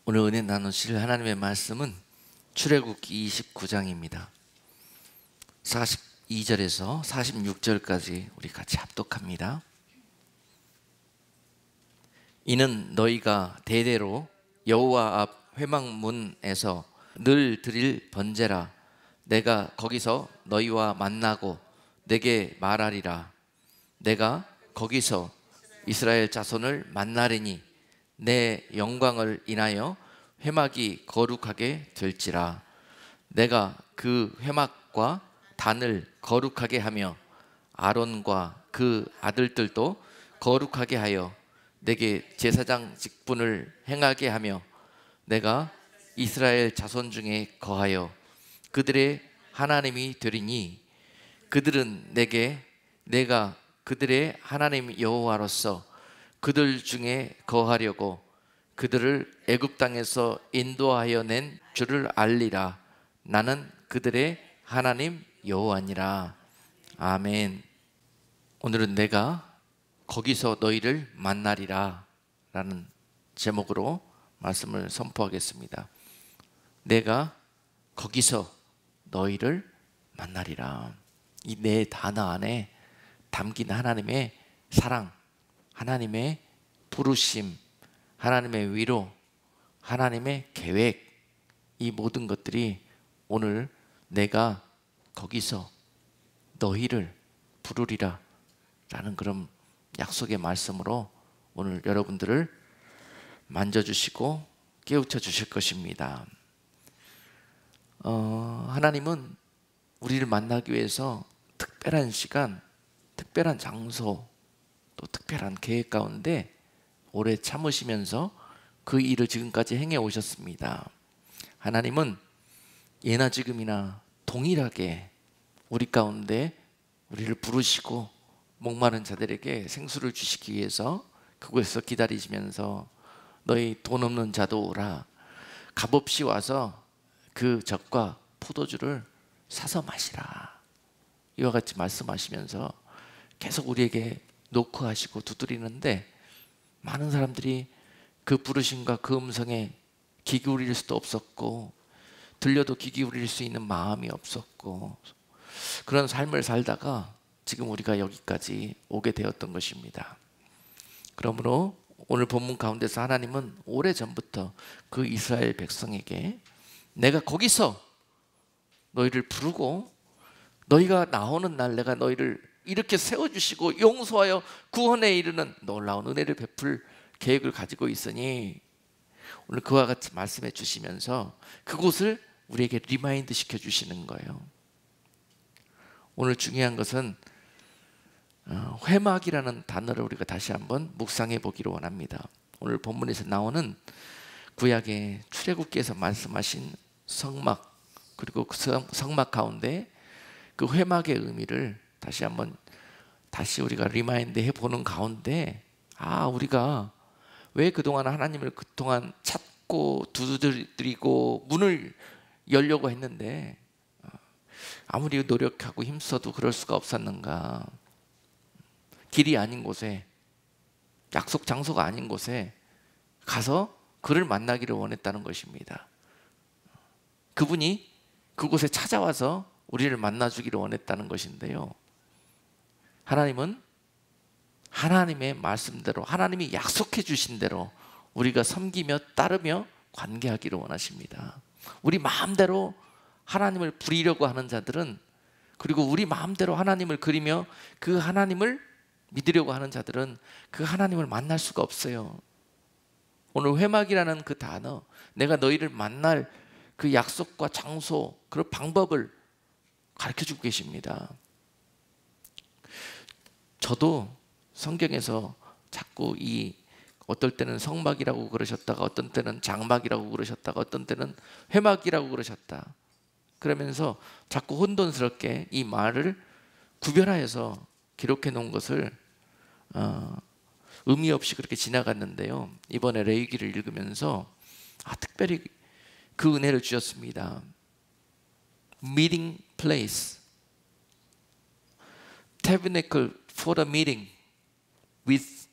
오늘 은혜 나누실 하나님의 말씀은 출애굽기 29장입니다. 42절에서 46절까지 우리 같이 합독합니다. 이는 너희가 대대로 여호와 앞 회막문에서 늘 드릴 번제라. 내가 거기서 너희와 만나고 내게 말하리라. 내가 거기서 이스라엘 자손을 만나리니 내 영광을 인하여 회막이 거룩하게 될지라. 내가 그 회막과 단을 거룩하게 하며 아론과 그 아들들도 거룩하게 하여 내게 제사장 직분을 행하게 하며 내가 이스라엘 자손 중에 거하여 그들의 하나님이 되리니 그들은 내가 그들의 하나님 여호와로서 그들 중에 거하려고 그들을 애굽 땅에서 인도하여 낸 줄을 알리라. 나는 그들의 하나님 여호와니라. 아멘. 오늘은 내가 거기서 너희를 만나리라 라는 제목으로 말씀을 선포하겠습니다. 내가 거기서 너희를 만나리라. 이 네 단어 안에 담긴 하나님의 사랑, 하나님의 부르심, 하나님의 위로, 하나님의 계획, 이 모든 것들이 오늘 내가 거기서 너희를 부르리라 라는 그런 약속의 말씀으로 오늘 여러분들을 만져주시고 깨우쳐 주실 것입니다. 하나님은 우리를 만나기 위해서 특별한 시간, 특별한 장소, 또 특별한 계획 가운데 오래 참으시면서 그 일을 지금까지 행해 오셨습니다. 하나님은 예나 지금이나 동일하게 우리 가운데 우리를 부르시고 목마른 자들에게 생수를 주시기 위해서 그곳에서 기다리시면서 너희 돈 없는 자도 오라, 값없이 와서 그 젖과 포도주를 사서 마시라, 이와 같이 말씀하시면서 계속 우리에게 노크하시고 두드리는데 많은 사람들이 그 부르심과 그 음성에 귀 기울일 수도 없었고 들려도 귀 기울일 수 있는 마음이 없었고 그런 삶을 살다가 지금 우리가 여기까지 오게 되었던 것입니다. 그러므로 오늘 본문 가운데서 하나님은 오래전부터 그 이스라엘 백성에게 내가 거기서 너희를 부르고 너희가 나오는 날 내가 너희를 이렇게 세워주시고 용서하여 구원에 이르는 놀라운 은혜를 베풀 계획을 가지고 있으니 오늘 그와 같이 말씀해 주시면서 그곳을 우리에게 리마인드 시켜주시는 거예요. 오늘 중요한 것은 회막이라는 단어를 우리가 다시 한번 묵상해 보기를 원합니다. 오늘 본문에서 나오는 구약의 출애굽기에서 말씀하신 성막, 그리고 그 성막 가운데 그 회막의 의미를 다시 우리가 리마인드 해보는 가운데 우리가 왜 그동안 하나님을 그동안 찾고 두드리고 문을 열려고 했는데 아무리 노력하고 힘써도 그럴 수가 없었는가. 길이 아닌 곳에, 약속 장소가 아닌 곳에 가서 그를 만나기를 원했다는 것입니다. 그분이 그곳에 찾아와서 우리를 만나주기를 원했다는 것인데요, 하나님은 하나님의 말씀대로, 하나님이 약속해 주신 대로 우리가 섬기며 따르며 관계하기를 원하십니다. 우리 마음대로 하나님을 부리려고 하는 자들은, 그리고 우리 마음대로 하나님을 그리며 그 하나님을 믿으려고 하는 자들은 그 하나님을 만날 수가 없어요. 오늘 회막이라는 그 단어, 내가 너희를 만날 그 약속과 장소, 그런 방법을 가르쳐주고 계십니다. 저도 성경에서 자꾸 어떨 때는 성막이라고 그러셨다가 어떤 때는 장막이라고 그러셨다가 어떤 때는 회막이라고 그러셨다, 그러면서 자꾸 혼돈스럽게 이 말을 구별하여서 기록해 놓은 것을 의미 없이 그렇게 지나갔는데요, 이번에 레위기를 읽으면서 특별히 그 은혜를 주셨습니다. Meeting place, tabernacle for a meeting with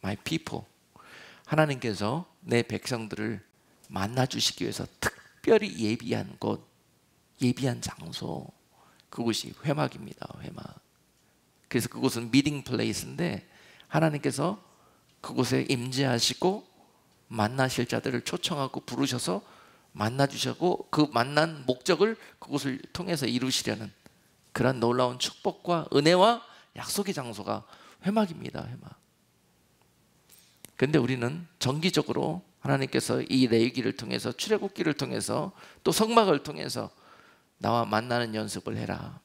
my people. 하나님께서 내 백성들을 만나 주시기 위해서 특별히 예비한 곳, 예비한 장소, 그곳이 회막입니다. 회막. 그래서 그곳은 미팅 플레이스인데 하나님께서 그곳에 임재하시고 만나실 자들을 초청하고 부르셔서 만나 주시고 그 만난 목적을 그곳을 통해서 이루시려는 그런 놀라운 축복과 은혜와 약속의 장소가 회막입니다. 회막. 그런데 우리는 정기적으로 하나님께서 이 레위기를 통해서 출애굽기를 통해서 또 성막을 통해서 나와 만나는 연습을 해라.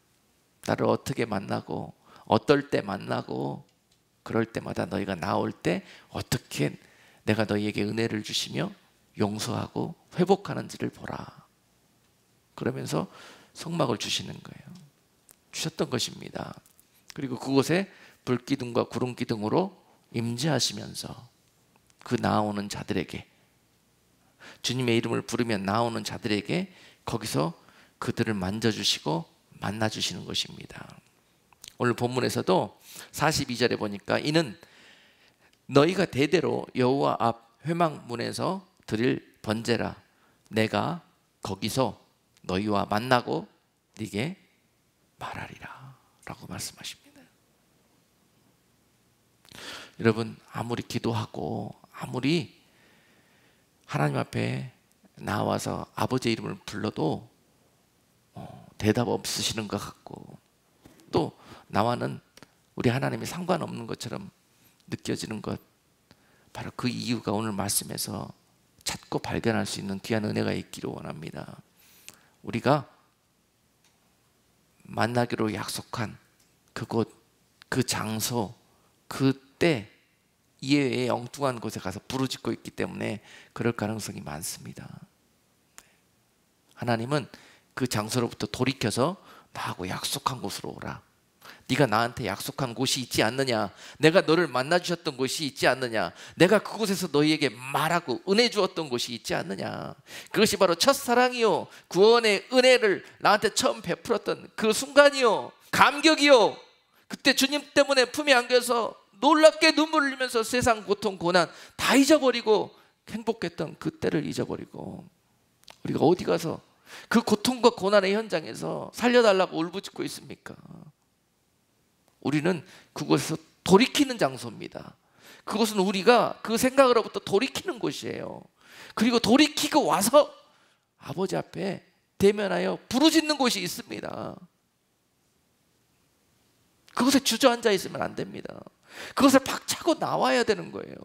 나를 어떻게 만나고 어떨 때 만나고 그럴 때마다 너희가 나올 때 어떻게 내가 너희에게 은혜를 주시며 용서하고 회복하는지를 보라. 그러면서 성막을 주시는 거예요. 주셨던 것입니다. 그리고 그곳에 불기둥과 구름기둥으로 임재하시면서 그 나오는 자들에게, 주님의 이름을 부르면 나오는 자들에게 거기서 그들을 만져주시고 만나주시는 것입니다. 오늘 본문에서도 42절에 보니까 이는 너희가 대대로 여호와 앞 회막문에서 드릴 번제라. 내가 거기서 너희와 만나고 네게 말하리라 라고 말씀하십니다. 여러분, 아무리 기도하고 아무리 하나님 앞에 나와서 아버지의 이름을 불러도 대답 없으시는 것 같고 또 나와는 우리 하나님이 상관없는 것처럼 느껴지는 것, 바로 그 이유가 오늘 말씀에서 찾고 발견할 수 있는 귀한 은혜가 있기를 원합니다. 우리가 만나기로 약속한 그곳, 그 장소, 그때 이외의 엉뚱한 곳에 가서 부르짖고 있기 때문에 그럴 가능성이 많습니다. 하나님은 그 장소로부터 돌이켜서 나하고 약속한 곳으로 오라. 네가 나한테 약속한 곳이 있지 않느냐, 내가 너를 만나 주셨던 곳이 있지 않느냐, 내가 그곳에서 너희에게 말하고 은혜 주었던 곳이 있지 않느냐. 그것이 바로 첫사랑이요, 구원의 은혜를 나한테 처음 베풀었던 그 순간이요, 감격이요. 그때 주님 때문에 품에 안겨서 놀랍게 눈물을 흘리면서 세상 고통 고난 다 잊어버리고 행복했던 그때를 잊어버리고 우리가 어디 가서 그 고통과 고난의 현장에서 살려달라고 울부짖고 있습니까? 우리는 그곳에서 돌이키는 장소입니다. 그것은 우리가 그 생각으로부터 돌이키는 곳이에요. 그리고 돌이키고 와서 아버지 앞에 대면하여 부르짖는 곳이 있습니다. 그곳에 주저앉아 있으면 안 됩니다. 그것을 박차고 나와야 되는 거예요.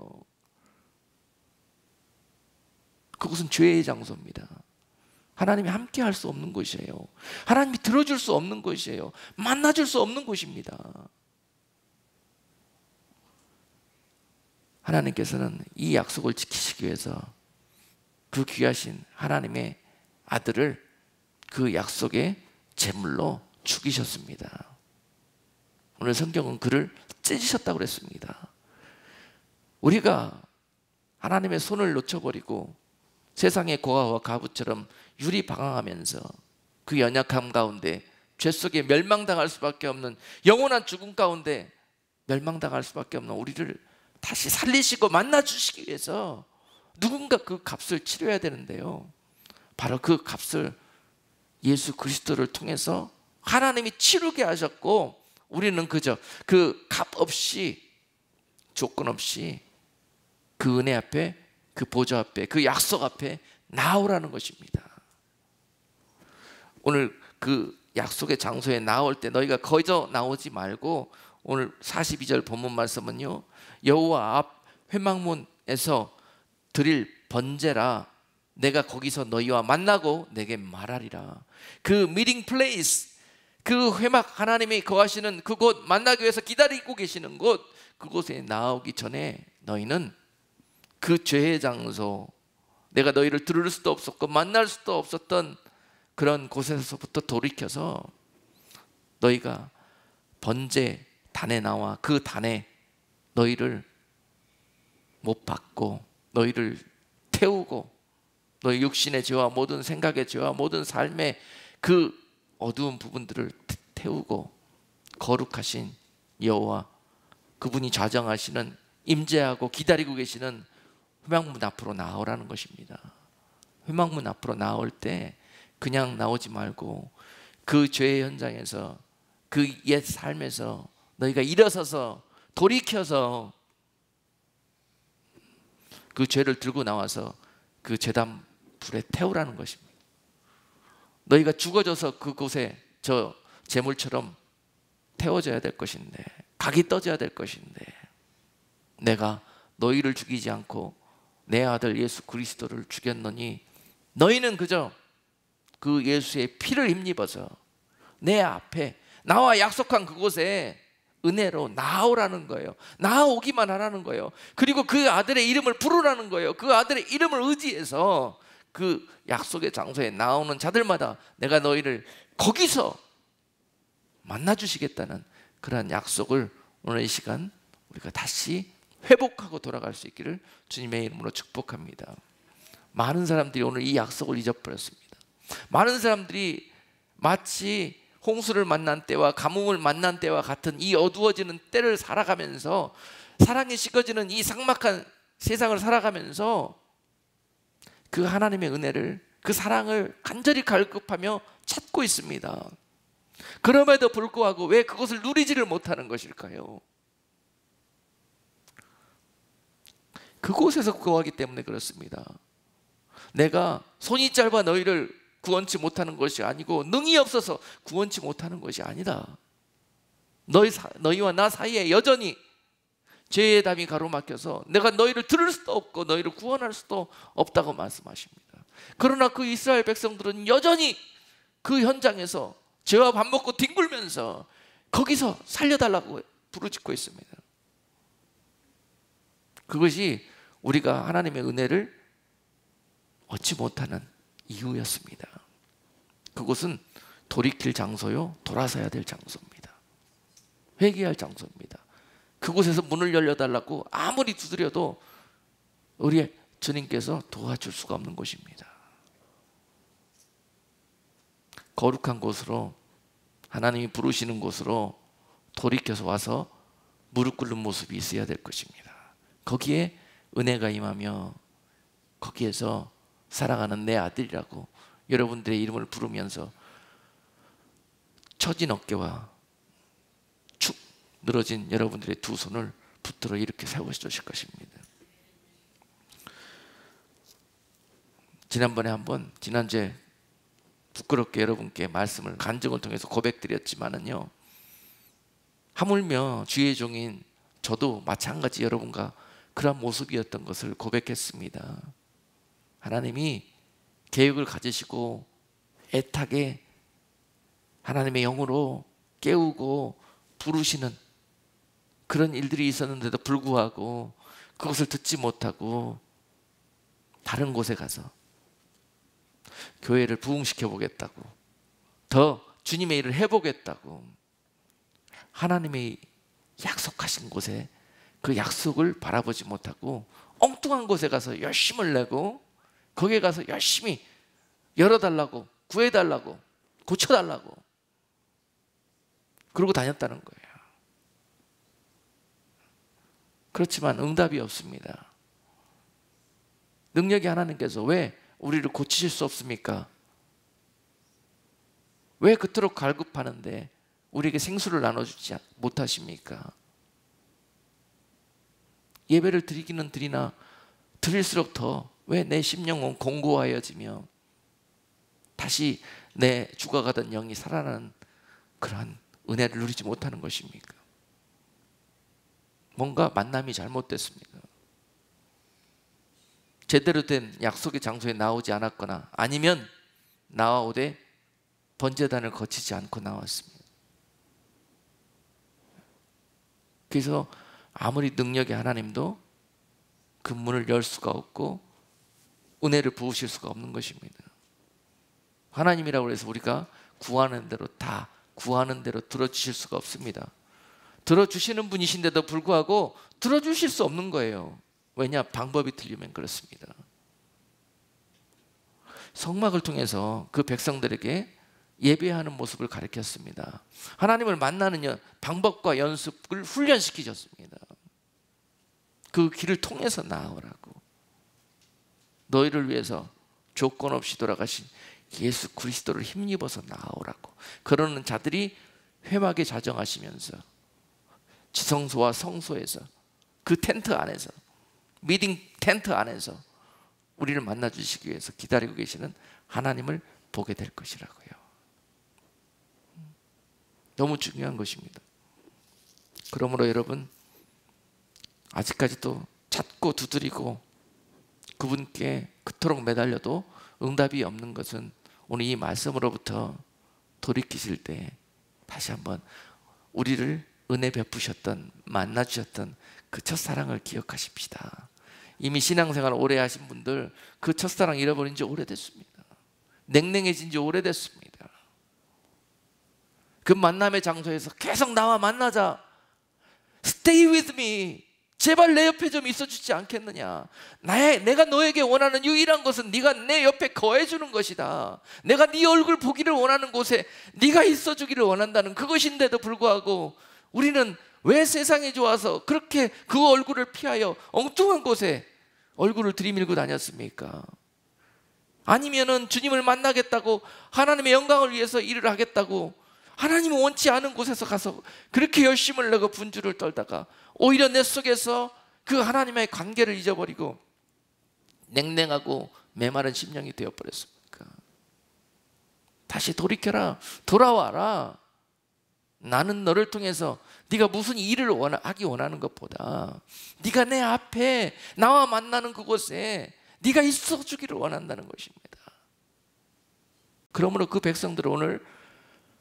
그곳은 죄의 장소입니다. 하나님이 함께 할 수 없는 곳이에요. 하나님이 들어줄 수 없는 곳이에요. 만나줄 수 없는 곳입니다. 하나님께서는 이 약속을 지키시기 위해서 그 귀하신 하나님의 아들을 그 약속의 제물로 죽이셨습니다. 오늘 성경은 그를 찢으셨다고 그랬습니다. 우리가 하나님의 손을 놓쳐버리고 세상의 고아와 가부처럼 유리방황하면서 그 연약함 가운데 죄 속에 멸망당할 수밖에 없는 영원한 죽음 가운데 멸망당할 수밖에 없는 우리를 다시 살리시고 만나주시기 위해서 누군가 그 값을 치러야 되는데요, 바로 그 값을 예수 그리스도를 통해서 하나님이 치르게 하셨고 우리는 그저 그 값 없이 조건 없이 그 은혜 앞에, 그 보좌 앞에, 그 약속 앞에 나오라는 것입니다. 오늘 그 약속의 장소에 나올 때 너희가 거저 나오지 말고 오늘 42절 본문 말씀은요, 여호와 앞 회막문에서 드릴 번제라. 내가 거기서 너희와 만나고 내게 말하리라. 그 미팅 플레이스, 그 회막, 하나님이 거하시는 그곳, 만나기 위해서 기다리고 계시는 곳, 그곳에 나오기 전에 너희는 그 죄의 장소, 내가 너희를 들을 수도 없었고 만날 수도 없었던 그런 곳에서부터 돌이켜서 너희가 번제 단에 나와 그 단에 너희를 못 박고 너희를 태우고 너희 육신의 죄와 모든 생각의 죄와 모든 삶의 그 어두운 부분들을 태우고 거룩하신 여호와, 그분이 좌정하시는, 임재하고 기다리고 계시는 회막문 앞으로 나오라는 것입니다. 회막문 앞으로 나올 때 그냥 나오지 말고 그 죄의 현장에서, 그 옛 삶에서 너희가 일어서서 돌이켜서 그 죄를 들고 나와서 그 제단 불에 태우라는 것입니다. 너희가 죽어져서 그곳에 저 재물처럼 태워져야 될 것인데, 각이 떠져야 될 것인데, 내가 너희를 죽이지 않고 내 아들 예수 그리스도를 죽였노니 너희는 그저 그 예수의 피를 힘입어서 내 앞에 나와 약속한 그곳에 은혜로 나오라는 거예요. 나오기만 하라는 거예요. 그리고 그 아들의 이름을 부르라는 거예요. 그 아들의 이름을 의지해서 그 약속의 장소에 나오는 자들마다 내가 너희를 거기서 만나주시겠다는 그러한 약속을 오늘 이 시간 우리가 다시 회복하고 돌아갈 수 있기를 주님의 이름으로 축복합니다. 많은 사람들이 오늘 이 약속을 잊어버렸습니다. 많은 사람들이 마치 홍수를 만난 때와 가뭄을 만난 때와 같은 이 어두워지는 때를 살아가면서, 사랑이 식어지는 이 삭막한 세상을 살아가면서 그 하나님의 은혜를, 그 사랑을 간절히 갈급하며 찾고 있습니다. 그럼에도 불구하고 왜 그것을 누리지를 못하는 것일까요? 그곳에서 구하기 때문에 그렇습니다. 내가 손이 짧아 너희를 구원치 못하는 것이 아니고 능히 없어서 구원치 못하는 것이 아니다. 너희와 나 사이에 여전히 죄의 담이 가로막혀서 내가 너희를 들을 수도 없고 너희를 구원할 수도 없다고 말씀하십니다. 그러나 그 이스라엘 백성들은 여전히 그 현장에서 죄와 밥 먹고 뒹굴면서 거기서 살려달라고 부르짖고 있습니다. 그것이 우리가 하나님의 은혜를 얻지 못하는 이유였습니다. 그곳은 돌이킬 장소요, 돌아서야 될 장소입니다. 회개할 장소입니다. 그곳에서 문을 열려달라고 아무리 두드려도 우리 주님께서 도와줄 수가 없는 곳입니다. 거룩한 곳으로, 하나님이 부르시는 곳으로 돌이켜서 와서 무릎 꿇는 모습이 있어야 될 것입니다. 거기에 은혜가 임하며 거기에서 사랑하는 내 아들이라고 여러분들의 이름을 부르면서 처진 어깨와 축 늘어진 여러분들의 두 손을 붙들어 이렇게 세워주실 것입니다. 지난번에 한번, 지난주에 부끄럽게 여러분께 말씀을 간증을 통해서 고백드렸지만은요, 하물며 주의 종인 저도 마찬가지 여러분과 그런 모습이었던 것을 고백했습니다. 하나님이 계획을 가지시고 애타게 하나님의 영으로 깨우고 부르시는 그런 일들이 있었는데도 불구하고 그것을 듣지 못하고 다른 곳에 가서 교회를 부흥시켜 보겠다고, 더 주님의 일을 해보겠다고 하나님의 약속하신 곳에 그 약속을 바라보지 못하고 엉뚱한 곳에 가서 열심을 내고 거기에 가서 열심히 열어달라고, 구해달라고, 고쳐달라고 그러고 다녔다는 거예요. 그렇지만 응답이 없습니다. 능력이 하나님께서 왜 우리를 고치실 수 없습니까? 왜 그토록 갈급하는데 우리에게 생수를 나눠주지 못하십니까? 예배를 드리기는 드리나 드릴수록 더 왜 내 심령은 공고하여지며 다시 내 죽어가던 영이 살아나는 그러한 은혜를 누리지 못하는 것입니까? 뭔가 만남이 잘못됐습니다. 제대로 된 약속의 장소에 나오지 않았거나 아니면 나오되 번제단을 거치지 않고 나왔습니다. 그래서 아무리 능력의 하나님도 그 문을 열 수가 없고 은혜를 부으실 수가 없는 것입니다. 하나님이라고 해서 우리가 구하는 대로 다 구하는 대로 들어주실 수가 없습니다. 들어주시는 분이신데도 불구하고 들어주실 수 없는 거예요. 왜냐? 방법이 틀리면 그렇습니다. 성막을 통해서 그 백성들에게 예배하는 모습을 가르쳤습니다. 하나님을 만나는 방법과 연습을 훈련시키셨습니다. 그 길을 통해서 나오라고. 너희를 위해서 조건 없이 돌아가신 예수 그리스도를 힘입어서 나아오라고. 그러는 자들이 회막에 자정하시면서 지성소와 성소에서 그 텐트 안에서, 미팅 텐트 안에서 우리를 만나주시기 위해서 기다리고 계시는 하나님을 보게 될 것이라고요. 너무 중요한 것입니다. 그러므로 여러분, 아직까지도 찾고 두드리고 그분께 그토록 매달려도 응답이 없는 것은 오늘 이 말씀으로부터 돌이키실 때 다시 한번 우리를 은혜 베푸셨던, 만나주셨던 그 첫사랑을 기억하십시다. 이미 신앙생활 오래 하신 분들 그 첫사랑 잃어버린 지 오래됐습니다. 냉랭해진 지 오래됐습니다. 그 만남의 장소에서 계속 나와 만나자, Stay with me, 제발 내 옆에 좀 있어주지 않겠느냐. 내가 너에게 원하는 유일한 것은 네가 내 옆에 거해주는 것이다. 내가 네 얼굴 보기를 원하는 곳에 네가 있어주기를 원한다는 그것인데도 불구하고 우리는 왜 세상에 좋아서 그렇게 그 얼굴을 피하여 엉뚱한 곳에 얼굴을 들이밀고 다녔습니까? 아니면은 주님을 만나겠다고, 하나님의 영광을 위해서 일을 하겠다고 하나님이 원치 않은 곳에서 가서 그렇게 열심을 내고 분주를 떨다가 오히려 내 속에서 그 하나님의 관계를 잊어버리고 냉랭하고 메마른 심령이 되어버렸습니까? 다시 돌이켜라, 돌아와라. 나는 너를 통해서 네가 무슨 일을 하기 원하는 것보다 네가 내 앞에 나와 만나는 그곳에 네가 있어주기를 원한다는 것입니다. 그러므로 그 백성들을 오늘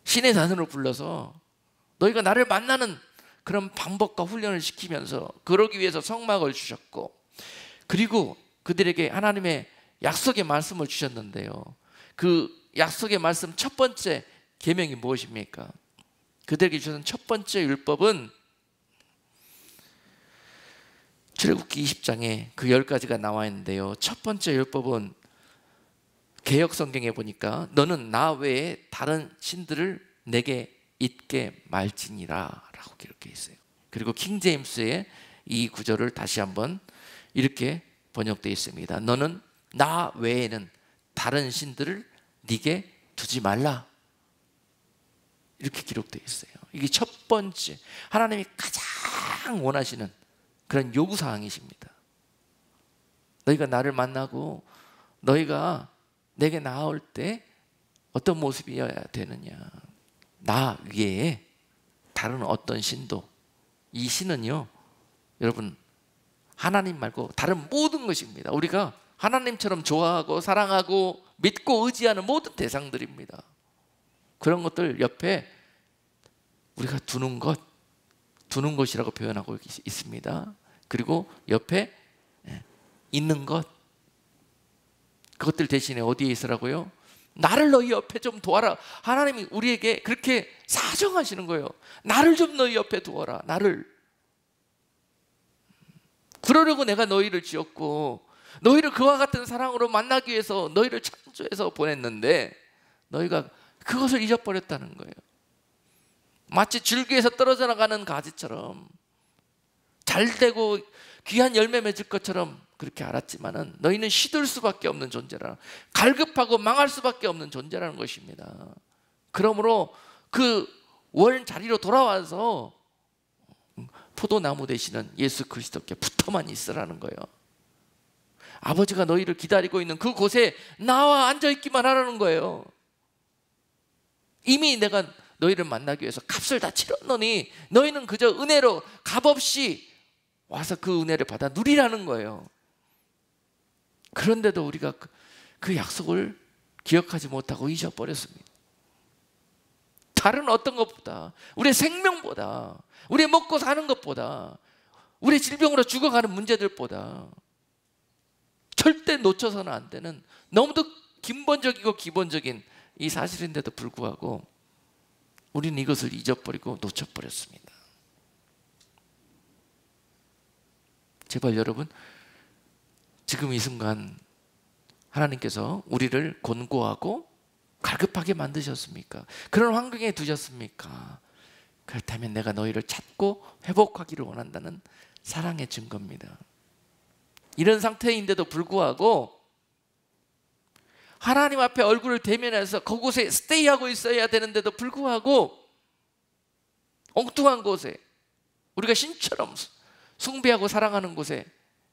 신의 단으로 불러서 너희가 나를 만나는 그런 방법과 훈련을 시키면서 그러기 위해서 성막을 주셨고, 그리고 그들에게 하나님의 약속의 말씀을 주셨는데요, 그 약속의 말씀 첫 번째 계명이 무엇입니까? 그들에게 주신 첫 번째 율법은 출애굽기 20장에 그 10가지가 나와 있는데요, 첫 번째 율법은 개역 성경에 보니까 너는 나 외에 다른 신들을 내게 잊게 말지니라 라고 기록되어 있어요. 그리고 킹제임스의 이 구절을 다시 한번 이렇게 번역되어 있습니다. 너는 나 외에는 다른 신들을 네게 두지 말라, 이렇게 기록되어 있어요. 이게 첫 번째 하나님이 가장 원하시는 그런 요구사항이십니다. 너희가 나를 만나고 너희가 내게 나아올 때 어떤 모습이어야 되느냐. 나 위에 다른 어떤 신도, 이 신은요 여러분 하나님 말고 다른 모든 것입니다. 우리가 하나님처럼 좋아하고 사랑하고 믿고 의지하는 모든 대상들입니다. 그런 것들 옆에 우리가 두는 것이라고 표현하고 있습니다. 그리고 옆에 있는 것, 그것들 대신에 어디에 있으라고요? 나를 너희 옆에 좀 두어라. 하나님이 우리에게 그렇게 사정하시는 거예요. 나를 좀 너희 옆에 두어라. 나를. 그러려고 내가 너희를 지었고 너희를 그와 같은 사랑으로 만나기 위해서 너희를 창조해서 보냈는데 너희가 그것을 잊어버렸다는 거예요. 마치 줄기에서 떨어져 나가는 가지처럼 잘되고 귀한 열매 맺을 것처럼 그렇게 알았지만은 너희는 시들 수밖에 없는 존재라, 갈급하고 망할 수밖에 없는 존재라는 것입니다. 그러므로 그 원 자리로 돌아와서 포도나무 되시는 예수 그리스도께 붙어만 있으라는 거예요. 아버지가 너희를 기다리고 있는 그곳에 나와 앉아있기만 하라는 거예요. 이미 내가 너희를 만나기 위해서 값을 다 치렀노니 너희는 그저 은혜로 값없이 와서 그 은혜를 받아 누리라는 거예요. 그런데도 우리가 그 약속을 기억하지 못하고 잊어버렸습니다. 다른 어떤 것보다, 우리의 생명보다, 우리의 먹고 사는 것보다, 우리의 질병으로 죽어가는 문제들보다 절대 놓쳐서는 안 되는 너무도 근본적이고 기본적인 이 사실인데도 불구하고 우리는 이것을 잊어버리고 놓쳐버렸습니다. 제발 여러분, 지금 이 순간 하나님께서 우리를 곤고하고 갈급하게 만드셨습니까? 그런 환경에 두셨습니까? 그렇다면 내가 너희를 찾고 회복하기를 원한다는 사랑의 증거입니다. 이런 상태인데도 불구하고 하나님 앞에 얼굴을 대면해서 그곳에 스테이하고 있어야 되는데도 불구하고 엉뚱한 곳에, 우리가 신처럼 숭배하고 사랑하는 곳에,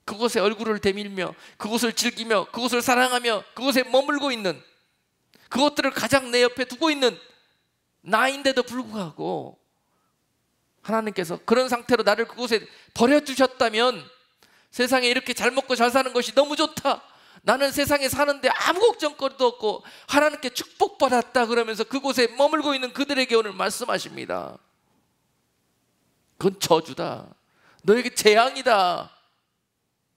그곳에 얼굴을 대밀며 그곳을 즐기며 그곳을 사랑하며 그곳에 머물고 있는, 그것들을 가장 내 옆에 두고 있는 나인데도 불구하고 하나님께서 그런 상태로 나를 그곳에 버려두셨다면, 세상에 이렇게 잘 먹고 잘 사는 것이 너무 좋다, 나는 세상에 사는데 아무 걱정거리도 없고 하나님께 축복받았다, 그러면서 그곳에 머물고 있는 그들에게 오늘 말씀하십니다. 그건 저주다, 너에게 재앙이다.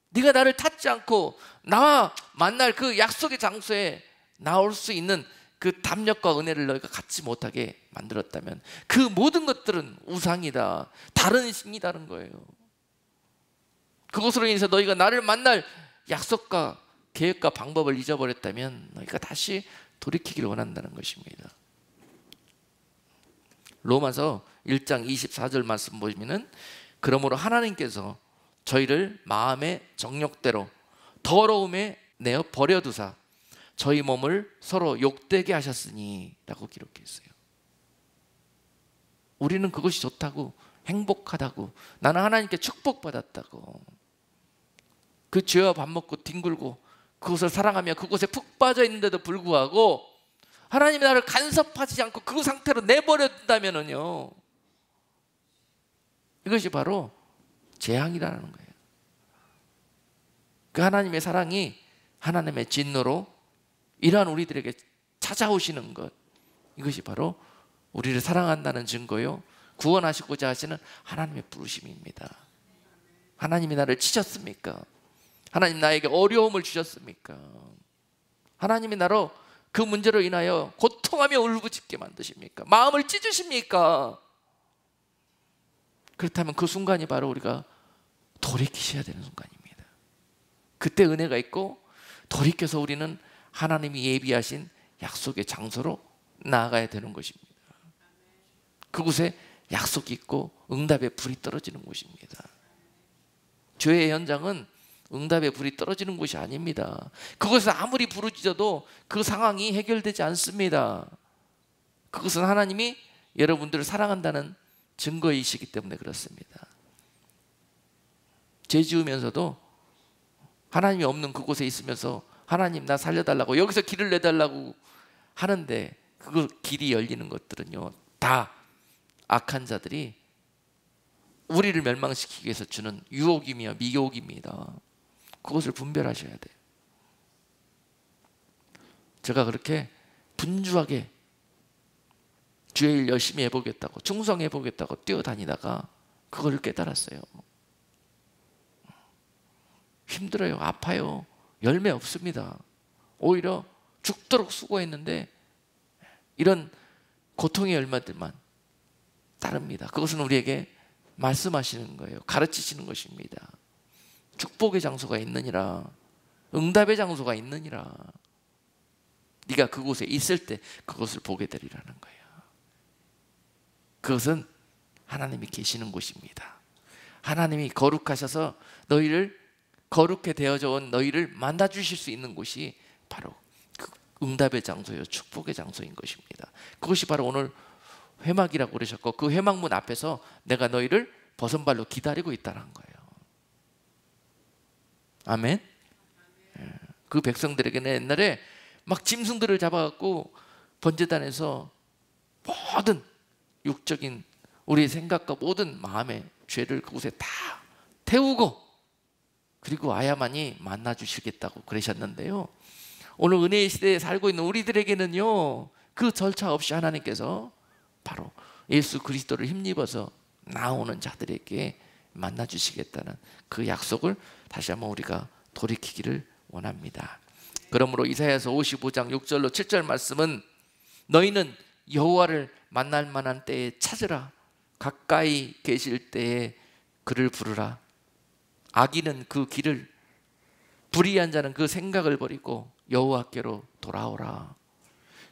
네가 나를 찾지 않고 나와 만날 그 약속의 장소에 나올 수 있는 그 담력과 은혜를 너희가 갖지 못하게 만들었다면 그 모든 것들은 우상이다, 다른 신이다는 거예요. 그것으로 인해서 너희가 나를 만날 약속과 계획과 방법을 잊어버렸다면 너희가 다시 돌이키기를 원한다는 것입니다. 로마서 1장 24절 말씀 보시면은, 그러므로 하나님께서 저희를 마음의 정욕대로 더러움에 내어 버려두사 저희 몸을 서로 욕되게 하셨으니 라고 기록했어요. 우리는 그것이 좋다고, 행복하다고, 나는 하나님께 축복받았다고, 그 죄와 밥 먹고 뒹굴고 그것을 사랑하며 그곳에 푹 빠져 있는데도 불구하고 하나님이 나를 간섭하지 않고 그 상태로 내버려둔다면요, 이것이 바로 재앙이라는 거예요. 그 하나님의 사랑이 하나님의 진노로 이러한 우리들에게 찾아오시는 것, 이것이 바로 우리를 사랑한다는 증거요, 구원하시고자 하시는 하나님의 부르심입니다. 하나님이 나를 치셨습니까? 하나님 나에게 어려움을 주셨습니까? 하나님이 나로 그 문제로 인하여 고통하며 울부짖게 만드십니까? 마음을 찢으십니까? 그렇다면 그 순간이 바로 우리가 돌이키셔야 되는 순간입니다. 그때 은혜가 있고 돌이켜서 우리는 하나님이 예비하신 약속의 장소로 나아가야 되는 것입니다. 그곳에 약속이 있고 응답의 불이 떨어지는 곳입니다. 죄의 현장은 응답의 불이 떨어지는 곳이 아닙니다. 그곳에서 아무리 부르짖어도 그 상황이 해결되지 않습니다. 그것은 하나님이 여러분들을 사랑한다는 증거이시기 때문에 그렇습니다. 죄 지으면서도 하나님이 없는 그곳에 있으면서 하나님 나 살려달라고, 여기서 길을 내달라고 하는데 그 길이 열리는 것들은요, 다 악한 자들이 우리를 멸망시키기 위해서 주는 유혹이며 미혹입니다. 그것을 분별하셔야 돼요. 제가 그렇게 분주하게 주의 일 열심히 해보겠다고, 충성해보겠다고 뛰어다니다가 그걸 깨달았어요. 힘들어요, 아파요, 열매 없습니다. 오히려 죽도록 수고했는데 이런 고통의 열매들만 따릅니다. 그것은 우리에게 말씀하시는 거예요. 가르치시는 것입니다. 축복의 장소가 있느니라, 응답의 장소가 있느니라, 네가 그곳에 있을 때 그것을 보게 되리라는 거예요. 그것은 하나님이 계시는 곳입니다. 하나님이 거룩하셔서 너희를, 거룩해 되어져 온 너희를 만나주실 수 있는 곳이 바로 그 응답의 장소요, 축복의 장소인 것입니다. 그것이 바로 오늘 회막이라고 그러셨고, 그 회막문 앞에서 내가 너희를 버선발로 기다리고 있다는 거예요. 아멘. 그 백성들에게는 옛날에 막 짐승들을 잡아갖고 번제단에서 모든 육적인 우리의 생각과 모든 마음의 죄를 그곳에 다 태우고, 그리고 와야만이 만나주시겠다고 그러셨는데요, 오늘 은혜의 시대에 살고 있는 우리들에게는요, 그 절차 없이 하나님께서 바로 예수 그리스도를 힘입어서 나오는 자들에게 만나주시겠다는 그 약속을 다시 한번 우리가 돌이키기를 원합니다. 그러므로 이사야서 55장 6절로 7절 말씀은, 너희는 여호와를 만날 만한 때에 찾으라, 가까이 계실 때에 그를 부르라. 악인은 그 길을, 불의한 자는 그 생각을 버리고 여호와께로 돌아오라.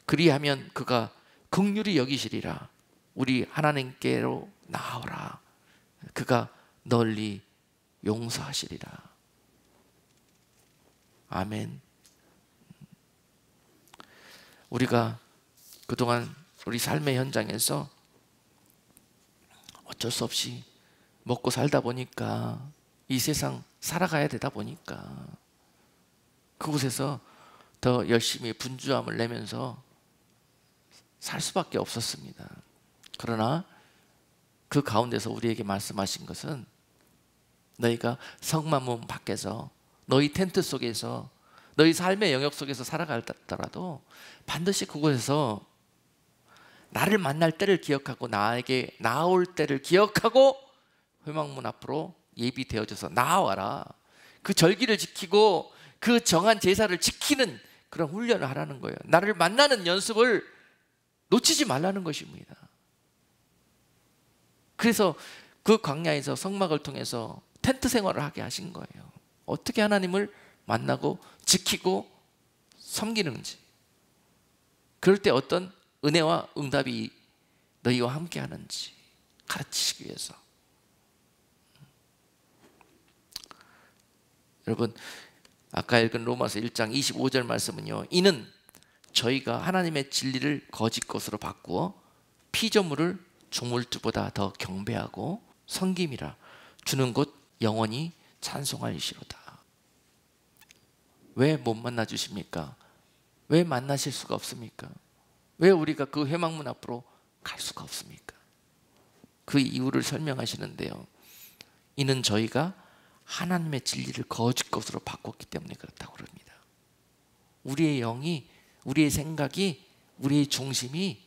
그리하면 그가 긍휼히 여기시리라. 우리 하나님께로 나아오라. 그가 널리 용서하시리라. 아멘. 우리가 그동안 우리 삶의 현장에서 어쩔 수 없이 먹고 살다 보니까, 이 세상 살아가야 되다 보니까 그곳에서 더 열심히 분주함을 내면서 살 수밖에 없었습니다. 그러나 그 가운데서 우리에게 말씀하신 것은, 너희가 성만문 밖에서, 너희 텐트 속에서, 너희 삶의 영역 속에서 살아가더라도 반드시 그곳에서 나를 만날 때를 기억하고, 나에게 나올 때를 기억하고 회막문 앞으로 예비되어져서 나와라. 그 절기를 지키고 그 정한 제사를 지키는 그런 훈련을 하라는 거예요. 나를 만나는 연습을 놓치지 말라는 것입니다. 그래서 그 광야에서 성막을 통해서 텐트 생활을 하게 하신 거예요. 어떻게 하나님을 만나고 지키고 섬기는지, 그럴 때 어떤 은혜와 응답이 너희와 함께 하는지 가르치시기 위해서. 여러분, 아까 읽은 로마서 1장 25절 말씀은요, 이는 저희가 하나님의 진리를 거짓 것으로 바꾸어 피조물을 조물주보다 더 경배하고 섬김이라 주는 곳 영원히 찬송하시로다. 왜 못 만나 주십니까? 왜 만나실 수가 없습니까? 왜 우리가 그 회막문 앞으로 갈 수가 없습니까? 그 이유를 설명하시는데요, 이는 저희가 하나님의 진리를 거짓 것으로 바꿨기 때문에 그렇다고 그럽니다. 우리의 영이, 우리의 생각이, 우리의 중심이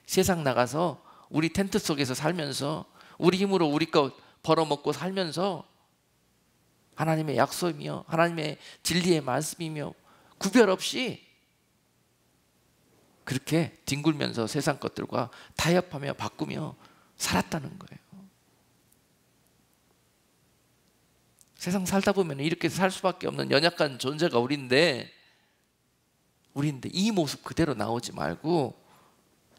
세상 나가서 우리 텐트 속에서 살면서 우리 힘으로 우리 것 벌어먹고 살면서 하나님의 약속이며 하나님의 진리의 말씀이며 구별 없이 그렇게 뒹굴면서 세상 것들과 타협하며 바꾸며 살았다는 거예요. 세상 살다 보면 이렇게 살 수밖에 없는 연약한 존재가 우리인데 이 모습 그대로 나오지 말고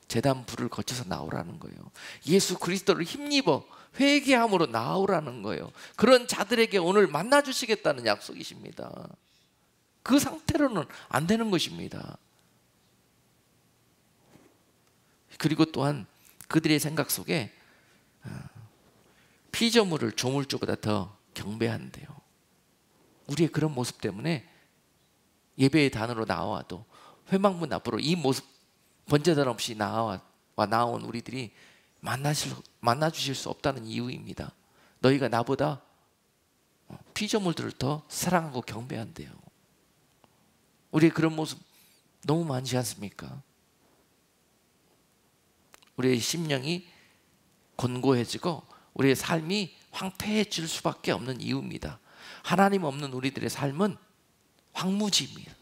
제단 불을 거쳐서 나오라는 거예요. 예수 그리스도를 힘입어 회개함으로 나오라는 거예요. 그런 자들에게 오늘 만나 주시겠다는 약속이십니다. 그 상태로는 안 되는 것입니다. 그리고 또한 그들의 생각 속에 피조물을 조물주보다 더 경배한대요. 우리의 그런 모습 때문에 예배의 단으로 나와도 회막문 앞으로 이 모습 번제단 없이 나온 우리들이 만나 주실 수 없다는 이유입니다. 너희가 나보다 피조물들을 더 사랑하고 경배한대요. 우리의 그런 모습 너무 많지 않습니까? 우리의 심령이 곤고해지고 우리의 삶이 황폐해질 수밖에 없는 이유입니다. 하나님 없는 우리들의 삶은 황무지입니다.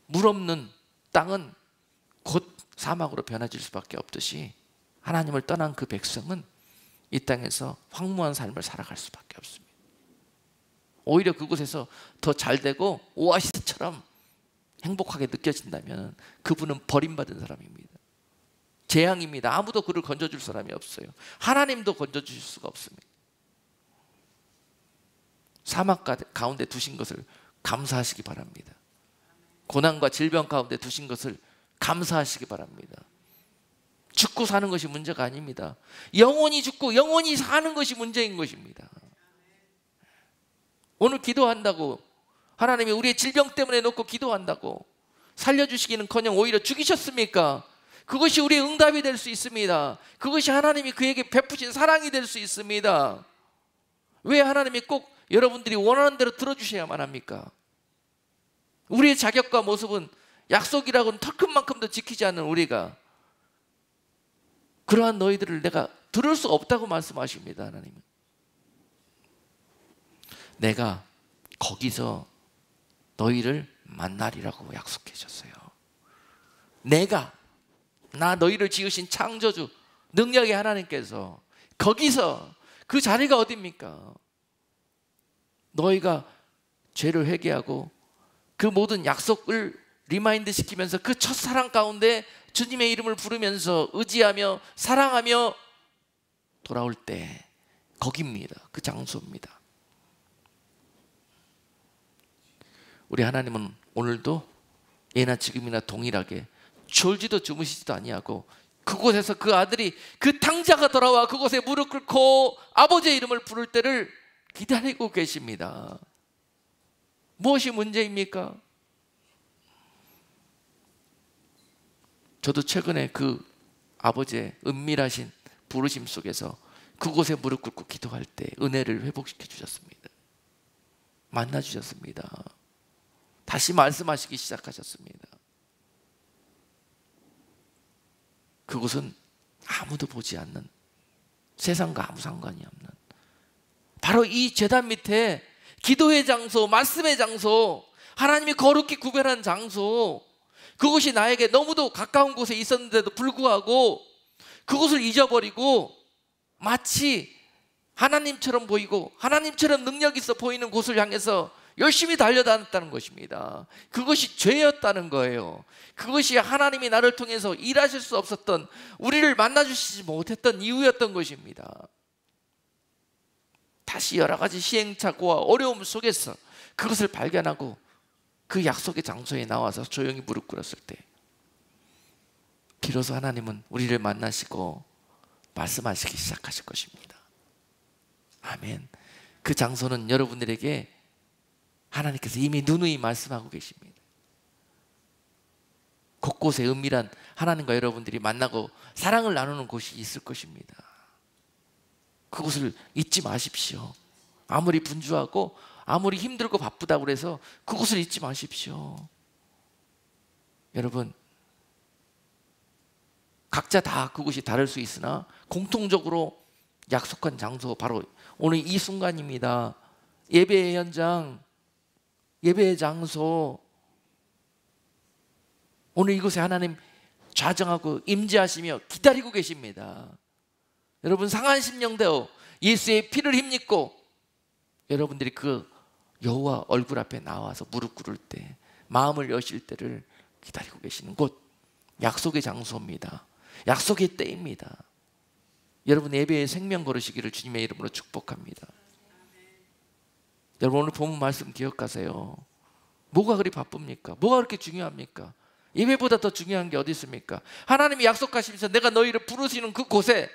물 없는 땅은 곧 사막으로 변해질 수밖에 없듯이 하나님을 떠난 그 백성은 이 땅에서 황무한 삶을 살아갈 수밖에 없습니다. 오히려 그곳에서 더 잘되고 오아시스처럼 행복하게 느껴진다면 그분은 버림받은 사람입니다. 재앙입니다. 아무도 그를 건져줄 사람이 없어요. 하나님도 건져주실 수가 없습니다. 사막 가운데 두신 것을 감사하시기 바랍니다. 고난과 질병 가운데 두신 것을 감사하시기 바랍니다. 죽고 사는 것이 문제가 아닙니다. 영원히 죽고 영원히 사는 것이 문제인 것입니다. 오늘 기도한다고 하나님이 우리의 질병 때문에 놓고 기도한다고 살려주시기는커녕 오히려 죽이셨습니까? 그것이 우리의 응답이 될 수 있습니다. 그것이 하나님이 그에게 베푸신 사랑이 될 수 있습니다. 왜 하나님이 꼭 여러분들이 원하는 대로 들어주셔야만 합니까? 우리의 자격과 모습은 약속이라고는 털큰만큼도 지키지 않는 우리가 그러한 너희들을 내가 들을 수 없다고 말씀하십니다. 하나님은 내가 거기서 너희를 만나리라고 약속해 줬어요. 나 너희를 지으신 창조주 능력의 하나님께서 거기서 그 자리가 어딥니까? 너희가 죄를 회개하고 그 모든 약속을 리마인드 시키면서 그 첫사랑 가운데 주님의 이름을 부르면서 의지하며 사랑하며 돌아올 때 거기입니다. 그 장소입니다. 우리 하나님은 오늘도 예나 지금이나 동일하게 졸지도 주무시지도 아니하고 그곳에서 그 아들이 그 탕자가 돌아와 그곳에 무릎 꿇고 아버지의 이름을 부를 때를 기다리고 계십니다. 무엇이 문제입니까? 저도 최근에 그 아버지의 은밀하신 부르심 속에서 그곳에 무릎 꿇고 기도할 때 은혜를 회복시켜 주셨습니다. 만나 주셨습니다. 다시 말씀하시기 시작하셨습니다. 그곳은 아무도 보지 않는, 세상과 아무 상관이 없는, 바로 이 제단 밑에 기도의 장소, 말씀의 장소, 하나님이 거룩히 구별한 장소, 그곳이 나에게 너무도 가까운 곳에 있었는데도 불구하고 그곳을 잊어버리고 마치 하나님처럼 보이고 하나님처럼 능력 있어 보이는 곳을 향해서 열심히 달려다녔다는 것입니다. 그것이 죄였다는 거예요. 그것이 하나님이 나를 통해서 일하실 수 없었던, 우리를 만나주시지 못했던 이유였던 것입니다. 다시 여러 가지 시행착오와 어려움 속에서 그것을 발견하고 그 약속의 장소에 나와서 조용히 무릎 꿇었을 때 비로소 하나님은 우리를 만나시고 말씀하시기 시작하실 것입니다. 아멘. 그 장소는 여러분들에게 하나님께서 이미 누누이 말씀하고 계십니다. 곳곳에 은밀한 하나님과 여러분들이 만나고 사랑을 나누는 곳이 있을 것입니다. 그곳을 잊지 마십시오. 아무리 분주하고 아무리 힘들고 바쁘다고 해서 그곳을 잊지 마십시오. 여러분, 각자 다 그곳이 다를 수 있으나 공통적으로 약속한 장소, 바로 오늘 이 순간입니다. 예배의 현장, 예배의 장소, 오늘 이곳에 하나님 좌정하고 임재하시며 기다리고 계십니다. 여러분, 상한 심령되어 예수의 피를 힘입고 여러분들이 그 여호와 얼굴 앞에 나와서 무릎 꿇을 때, 마음을 여실 때를 기다리고 계시는 곳, 약속의 장소입니다. 약속의 때입니다. 여러분, 예배에 생명 거르시기를 주님의 이름으로 축복합니다. 여러분, 오늘 본문 말씀 기억하세요. 뭐가 그리 바쁩니까? 뭐가 그렇게 중요합니까? 예배보다 더 중요한 게 어디 있습니까? 하나님이 약속하시면서 내가 너희를 부르시는 그 곳에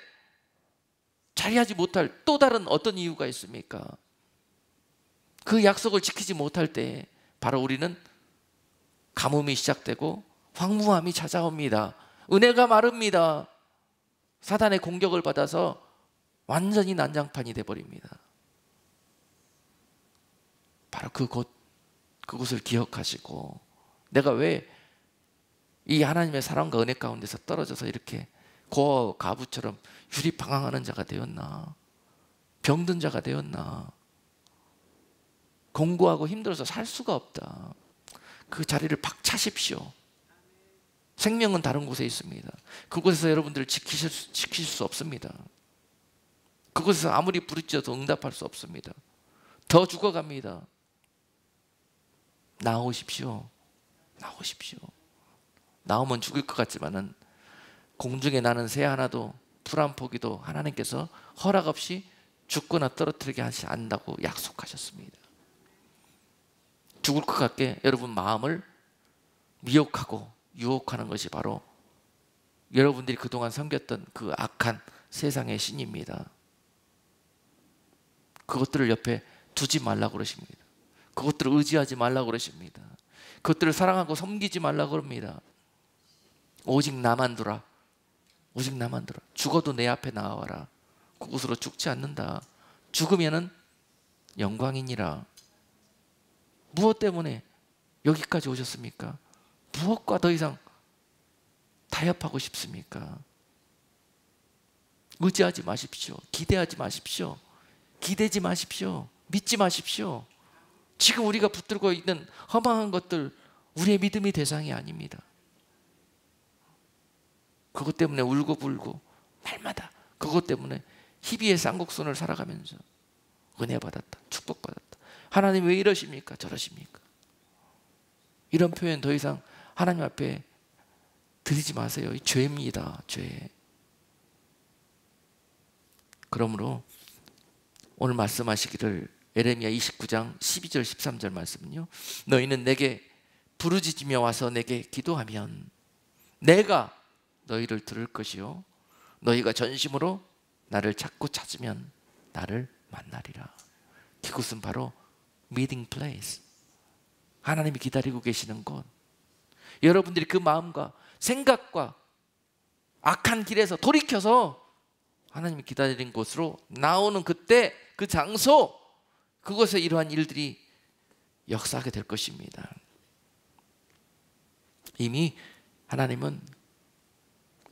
자리하지 못할 또 다른 어떤 이유가 있습니까? 그 약속을 지키지 못할 때 바로 우리는 가뭄이 시작되고 황무함이 찾아옵니다. 은혜가 마릅니다. 사단의 공격을 받아서 완전히 난장판이 되어버립니다. 바로 그곳을 기억하시고, 내가 왜 이 하나님의 사랑과 은혜 가운데서 떨어져서 이렇게 고아와 가부처럼 유리방황하는 자가 되었나? 병든 자가 되었나? 공고하고 힘들어서 살 수가 없다. 그 자리를 박차십시오. 생명은 다른 곳에 있습니다. 그곳에서 여러분들을 지키실 수 없습니다. 그곳에서 아무리 부르짖어도 응답할 수 없습니다. 더 죽어갑니다. 나오십시오. 나오십시오. 나오면 죽을 것 같지만은 공중에 나는 새 하나도 풀 한 포기도 하나님께서 허락 없이 죽거나 떨어뜨리게 하지 않는다고 약속하셨습니다. 죽을 것 같게 여러분 마음을 미혹하고 유혹하는 것이 바로 여러분들이 그동안 섬겼던 그 악한 세상의 신입니다. 그것들을 옆에 두지 말라고 그러십니다. 그것들을 의지하지 말라고 그러십니다. 그것들을 사랑하고 섬기지 말라고 그럽니다. 오직 나만 두라. 오직 나만 두라. 죽어도 내 앞에 나와라. 그곳으로 죽지 않는다. 죽으면은 영광이니라. 무엇 때문에 여기까지 오셨습니까? 무엇과 더 이상 타협하고 싶습니까? 의지하지 마십시오. 기대하지 마십시오. 기대지 마십시오. 믿지 마십시오. 지금 우리가 붙들고 있는 허망한 것들, 우리의 믿음의 대상이 아닙니다. 그것 때문에 울고불고 날마다 그것 때문에 희비의 쌍곡선을 살아가면서 은혜 받았다, 축복받았다. 하나님 왜 이러십니까? 저러십니까? 이런 표현 더 이상 하나님 앞에 드리지 마세요. 이 죄입니다. 죄. 그러므로 오늘 말씀하시기를, 에레미야 29장 12절 13절 말씀은요, 너희는 내게 부르짖으며 와서 내게 기도하면 내가 너희를 들을 것이요 너희가 전심으로 나를 찾고 찾으면 나를 만나리라. 그곳은 바로 meeting place, 하나님이 기다리고 계시는 곳. 여러분들이 그 마음과 생각과 악한 길에서 돌이켜서 하나님이 기다리는 곳으로 나오는 그때, 그 장소, 그곳에 이러한 일들이 역사하게 될 것입니다. 이미 하나님은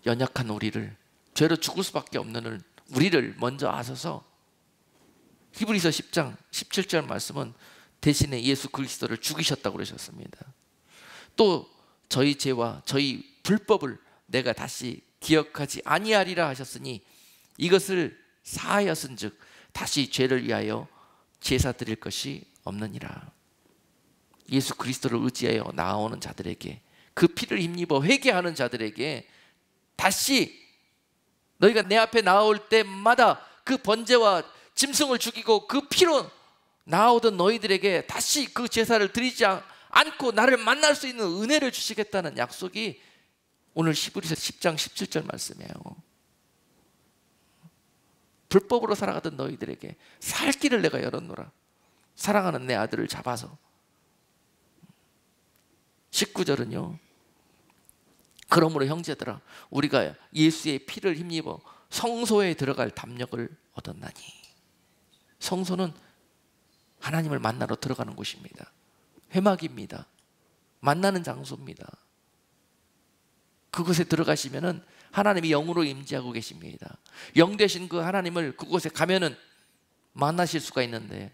연약한 우리를, 죄로 죽을 수밖에 없는 우리를 먼저 아셔서 히브리서 10장 17절 말씀은 대신에 예수 그리스도를 죽이셨다고 그러셨습니다. 또 저희 죄와 저희 불법을 내가 다시 기억하지 아니하리라 하셨으니 이것을 사하였은즉 다시 죄를 위하여 제사 드릴 것이 없느니라. 예수 그리스도를 의지하여 나아오는 자들에게, 그 피를 힘입어 회개하는 자들에게 다시 너희가 내 앞에 나올 때마다 그 번제와 짐승을 죽이고 그 피로 나오던 너희들에게 다시 그 제사를 드리지 않고 나를 만날 수 있는 은혜를 주시겠다는 약속이 오늘 히브리서 10장 17절 말씀이에요. 불법으로 살아가던 너희들에게 살 길을 내가 열었노라. 사랑하는 내 아들을 잡아서. 19절은요, 그러므로 형제들아 우리가 예수의 피를 힘입어 성소에 들어갈 담력을 얻었나니. 성소는 하나님을 만나러 들어가는 곳입니다. 회막입니다. 만나는 장소입니다. 그곳에 들어가시면은 하나님이 영으로 임재하고 계십니다. 영 되신 그 하나님을 그곳에 가면은 만나실 수가 있는데,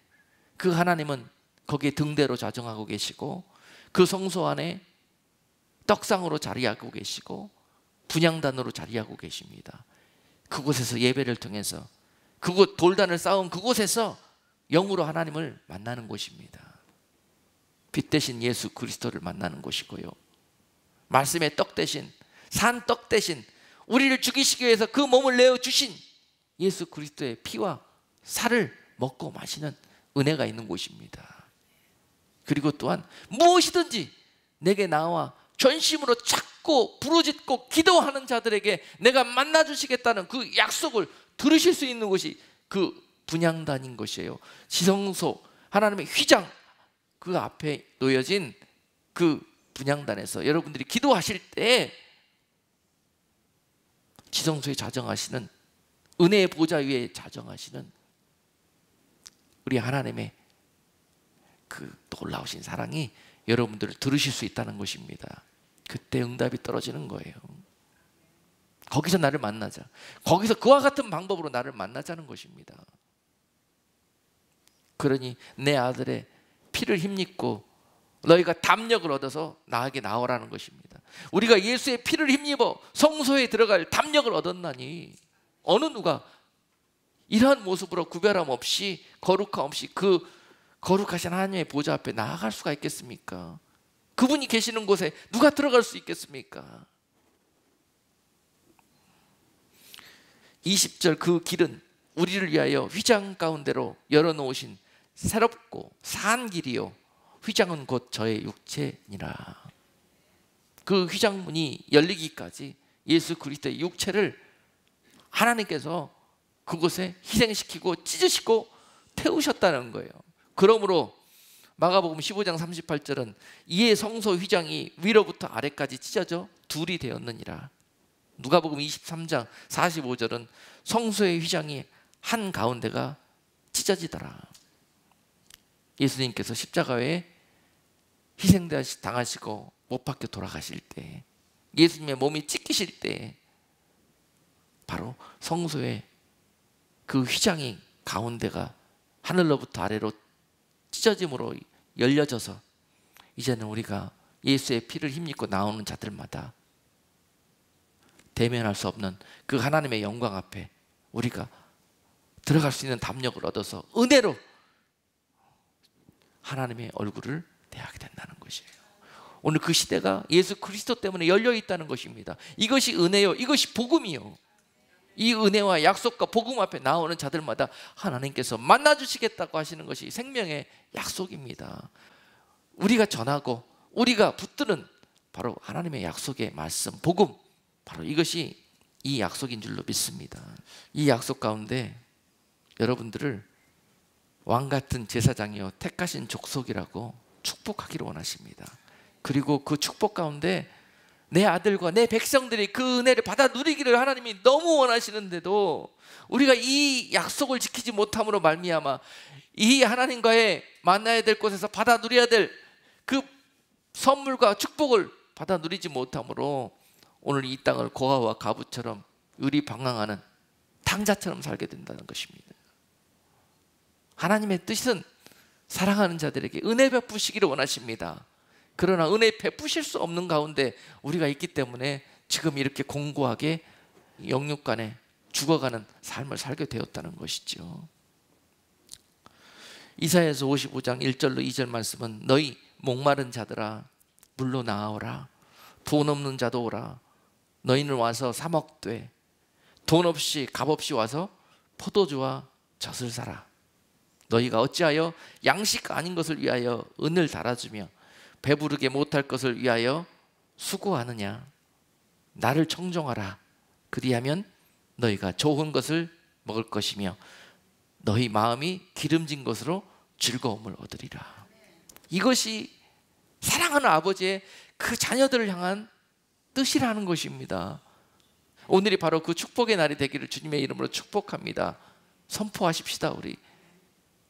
그 하나님은 거기에 등대로 자정하고 계시고 그 성소 안에 떡상으로 자리하고 계시고 분향단으로 자리하고 계십니다. 그곳에서 예배를 통해서, 그곳 돌단을 쌓은 그곳에서 영으로 하나님을 만나는 곳입니다. 빛 대신 예수 그리스도를 만나는 곳이고요, 말씀의 떡 대신, 산 떡 대신 우리를 죽이시기 위해서 그 몸을 내어주신 예수 그리스도의 피와 살을 먹고 마시는 은혜가 있는 곳입니다. 그리고 또한 무엇이든지 내게 나와 전심으로 찾고 부르짖고 기도하는 자들에게 내가 만나주시겠다는 그 약속을 들으실 수 있는 곳이 그 분향단인 것이에요. 지성소, 하나님의 휘장, 그 앞에 놓여진 그 분향단에서 여러분들이 기도하실 때 지성소에 자정하시는, 은혜의 보좌 위에 자정하시는 우리 하나님의 그 놀라우신 사랑이 여러분들을 들으실 수 있다는 것입니다. 그때 응답이 떨어지는 거예요. 거기서 나를 만나자, 거기서 그와 같은 방법으로 나를 만나자는 것입니다. 그러니 내 아들의 피를 힘입고 너희가 담력을 얻어서 나에게 나오라는 것입니다. 우리가 예수의 피를 힘입어 성소에 들어갈 담력을 얻었나니 어느 누가 이러한 모습으로 구별함 없이, 거룩함 없이 그 거룩하신 하나님의 보좌 앞에 나아갈 수가 있겠습니까? 그분이 계시는 곳에 누가 들어갈 수 있겠습니까? 20절, 그 길은 우리를 위하여 휘장 가운데로 열어놓으신 새롭고 산 길이요 휘장은 곧 저의 육체니라. 그 휘장문이 열리기까지 예수 그리스도의 육체를 하나님께서 그곳에 희생시키고 찢으시고 태우셨다는 거예요. 그러므로 마가복음 15장 38절은 이에 성소 휘장이 위로부터 아래까지 찢어져 둘이 되었느니라. 누가복음 23장 45절은 성소의 휘장이 한 가운데가 찢어지더라. 예수님께서 십자가에 희생당하시고 못 박혀 돌아가실 때, 예수님의 몸이 찢기실 때 바로 성소의 그 휘장이 가운데가 하늘로부터 아래로 찢어짐으로 열려져서 이제는 우리가 예수의 피를 힘입고 나오는 자들마다 대면할 수 없는 그 하나님의 영광 앞에 우리가 들어갈 수 있는 담력을 얻어서 은혜로 하나님의 얼굴을 대하게 된다는 것이에요. 오늘 그 시대가 예수 그리스도 때문에 열려 있다는 것입니다. 이것이 은혜요, 이것이 복음이요. 이 은혜와 약속과 복음 앞에 나오는 자들마다 하나님께서 만나주시겠다고 하시는 것이 생명의 약속입니다. 우리가 전하고 우리가 붙드는 바로 하나님의 약속의 말씀, 복음, 바로 이것이 이 약속인 줄로 믿습니다. 이 약속 가운데 여러분들을 왕같은 제사장이요 택하신 족속이라고 축복하기를 원하십니다. 그리고 그 축복 가운데 내 아들과 내 백성들이 그 은혜를 받아 누리기를 하나님이 너무 원하시는데도 우리가 이 약속을 지키지 못함으로 말미암아 이 하나님과의 만나야 될 곳에서 받아 누려야 될 그 선물과 축복을 받아 누리지 못함으로 오늘 이 땅을 고아와 가부처럼 의리방황하는 탕자처럼 살게 된다는 것입니다. 하나님의 뜻은 사랑하는 자들에게 은혜 베푸시기를 원하십니다. 그러나 은혜 베푸실 수 없는 가운데 우리가 있기 때문에 지금 이렇게 공고하게 영육간에 죽어가는 삶을 살게 되었다는 것이죠. 이사야서 55장 1절로 2절 말씀은 너희 목마른 자들아 물로 나아오라. 돈 없는 자도 오라. 너희는 와서 사 먹되 돈 없이 값 없이 와서 포도주와 젖을 사라. 너희가 어찌하여 양식 아닌 것을 위하여 은을 달아주며 배부르게 못할 것을 위하여 수고하느냐. 나를 청종하라. 그리하면 너희가 좋은 것을 먹을 것이며 너희 마음이 기름진 것으로 즐거움을 얻으리라. 이것이 사랑하는 아버지의 그 자녀들을 향한 뜻이라는 것입니다. 오늘이 바로 그 축복의 날이 되기를 주님의 이름으로 축복합니다. 선포하십시다. 우리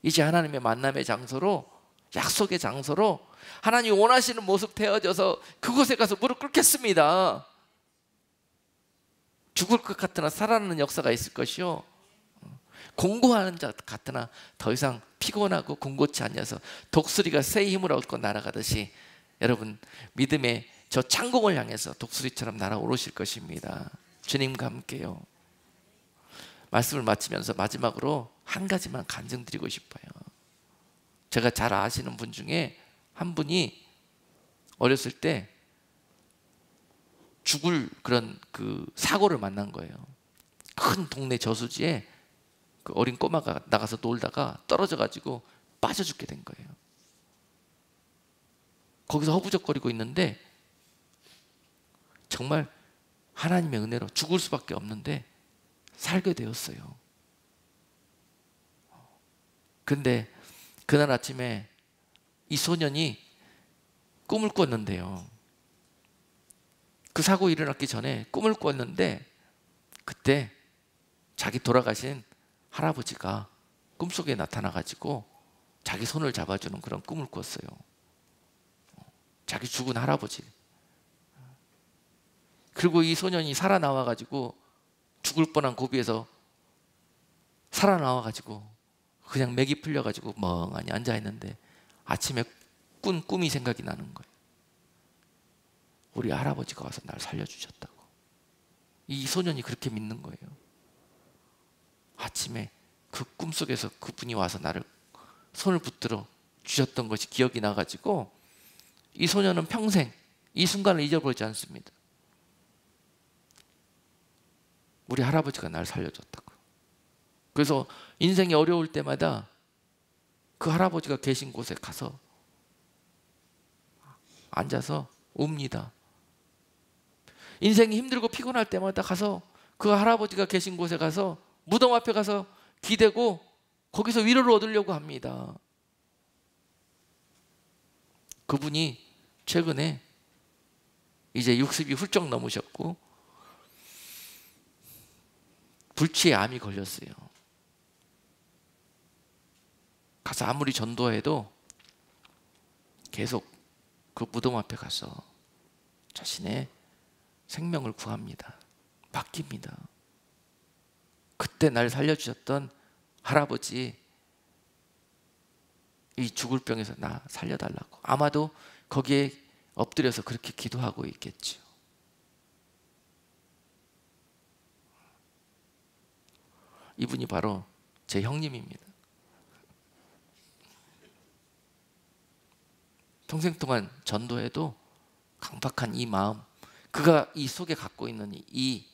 이제 하나님의 만남의 장소로, 약속의 장소로 하나님이 원하시는 모습 되어져서 그곳에 가서 무릎 꿇겠습니다. 죽을 것 같으나 살아나는 역사가 있을 것이요, 공고하는 자 같으나 더 이상 피곤하고 공고치 않아서 독수리가 새의 힘을 얻고 날아가듯이 여러분 믿음의 저 창공을 향해서 독수리처럼 날아오르실 것입니다. 주님과 함께요. 말씀을 마치면서 마지막으로 한 가지만 간증드리고 싶어요. 제가 잘 아시는 분 중에 한 분이 어렸을 때 죽을 그런 그 사고를 만난 거예요. 큰 동네 저수지에 그 어린 꼬마가 나가서 놀다가 떨어져 가지고 빠져 죽게 된 거예요. 거기서 허부적거리고 있는데 정말 하나님의 은혜로 죽을 수밖에 없는데 살게 되었어요. 근데 그날 아침에 이 소년이 꿈을 꿨는데요, 그 사고 일어났기 전에 꿈을 꿨는데 그때 자기 돌아가신 할아버지가 꿈속에 나타나가지고 자기 손을 잡아주는 그런 꿈을 꿨어요. 자기 죽은 할아버지. 그리고 이 소년이 살아나와가지고 죽을 뻔한 고비에서 살아나와가지고 그냥 맥이 풀려가지고 멍하니 앉아있는데 아침에 꾼 꿈이 생각이 나는 거예요. 우리 할아버지가 와서 날 살려주셨다고. 이 소년이 그렇게 믿는 거예요. 아침에 그 꿈속에서 그분이 와서 나를 손을 붙들어 주셨던 것이 기억이 나가지고 이 소년은 평생 이 순간을 잊어버리지 않습니다. 우리 할아버지가 날 살려줬다고. 그래서 인생이 어려울 때마다 그 할아버지가 계신 곳에 가서 앉아서 웁니다. 인생이 힘들고 피곤할 때마다 가서 그 할아버지가 계신 곳에 가서 무덤 앞에 가서 기대고 거기서 위로를 얻으려고 합니다. 그분이 최근에 이제 60이 훌쩍 넘으셨고 불치의 암이 걸렸어요. 가서 아무리 전도해도 계속 그 무덤 앞에 가서 자신의 생명을 구합니다. 맡깁니다. 그때 날 살려주셨던 할아버지, 이 죽을 병에서 나 살려달라고 아마도 거기에 엎드려서 그렇게 기도하고 있겠죠. 이분이 바로 제 형님입니다. 평생 동안 전도해도 강박한 이 마음, 그가 이 속에 갖고 있는 이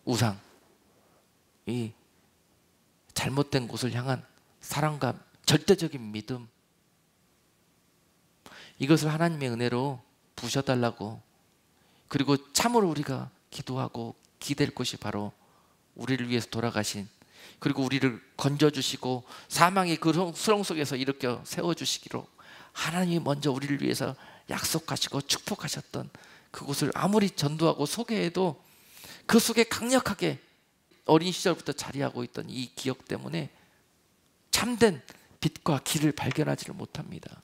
우상, 이 잘못된 곳을 향한 사랑과 절대적인 믿음, 이것을 하나님의 은혜로 부셔달라고, 그리고 참으로 우리가 기도하고 기댈 곳이 바로 우리를 위해서 돌아가신, 그리고 우리를 건져주시고 사망의 그 수렁 속에서 일으켜 세워주시기로 하나님이 먼저 우리를 위해서 약속하시고 축복하셨던 그곳을 아무리 전도하고 소개해도 그 속에 강력하게 어린 시절부터 자리하고 있던 이 기억 때문에 참된 빛과 길을 발견하지를 못합니다.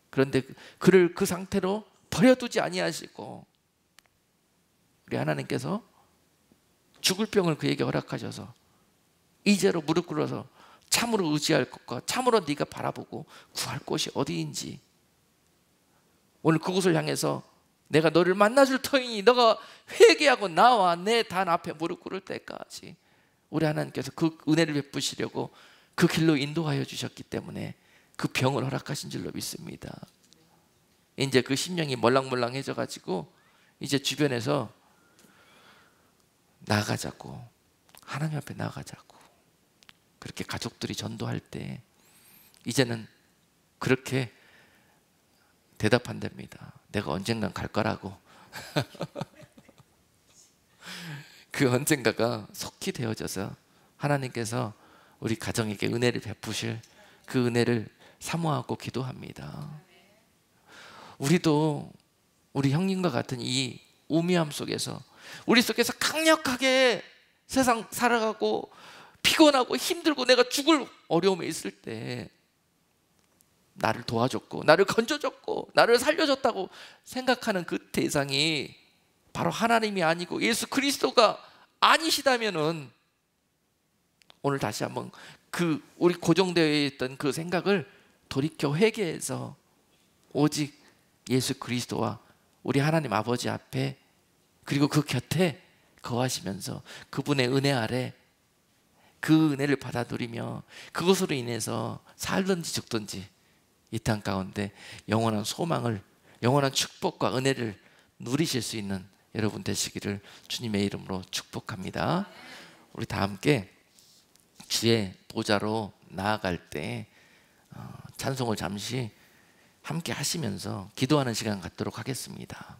그런데 그를 그 상태로 버려두지 아니하시고 우리 하나님께서 죽을 병을 그에게 허락하셔서 이제로 무릎 꿇어서 참으로 의지할 것과 참으로 네가 바라보고 구할 곳이 어디인지, 오늘 그곳을 향해서 내가 너를 만나줄 터이니 너가 회개하고 나와 내 단 앞에 무릎 꿇을 때까지 우리 하나님께서 그 은혜를 베푸시려고 그 길로 인도하여 주셨기 때문에 그 병을 허락하신 줄로 믿습니다. 이제 그 심령이 멀랑멀랑해져 가지고 이제 주변에서 나가자고, 하나님 앞에 나가자고 그렇게 가족들이 전도할 때 이제는 그렇게 대답한답니다. 내가 언젠간 갈 거라고. 그 언젠가가 속히 되어져서 하나님께서 우리 가정에게 은혜를 베푸실 그 은혜를 사모하고 기도합니다. 우리도 우리 형님과 같은 이 우미함 속에서, 우리 속에서 강력하게 세상 살아가고 피곤하고 힘들고 내가 죽을 어려움에 있을 때 나를 도와줬고 나를 건져줬고 나를 살려줬다고 생각하는 그 대상이 바로 하나님이 아니고 예수 그리스도가 아니시다면은 오늘 다시 한번 그 우리 고정되어 있던 그 생각을 돌이켜 회개해서 오직 예수 그리스도와 우리 하나님 아버지 앞에, 그리고 그 곁에 거하시면서 그분의 은혜 아래 그 은혜를 받아 누리며 그것으로 인해서 살든지 죽든지 이 땅 가운데 영원한 소망을, 영원한 축복과 은혜를 누리실 수 있는 여러분 되시기를 주님의 이름으로 축복합니다. 우리 다 함께 주의 보좌로 나아갈 때 찬송을 잠시 함께 하시면서 기도하는 시간 갖도록 하겠습니다.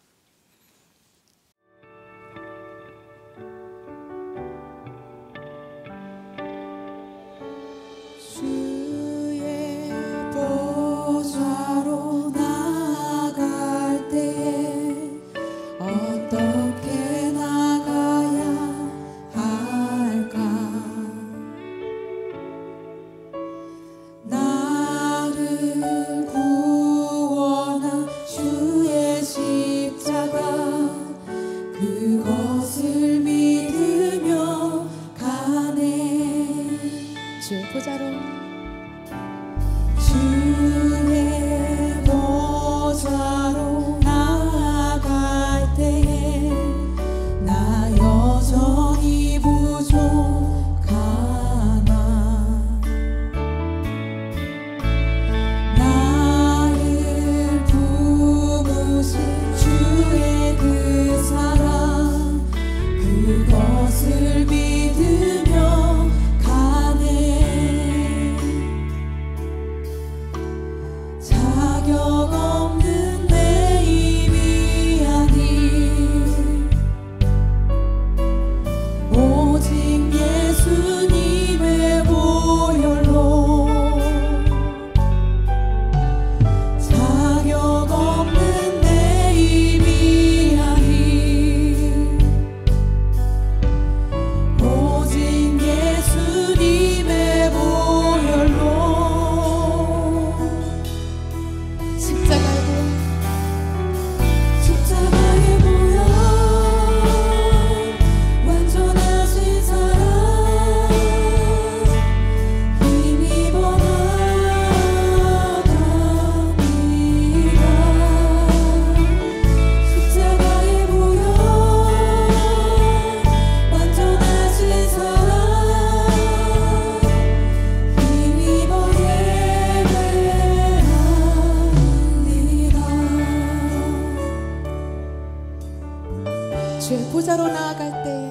주의 보좌로 나아갈 때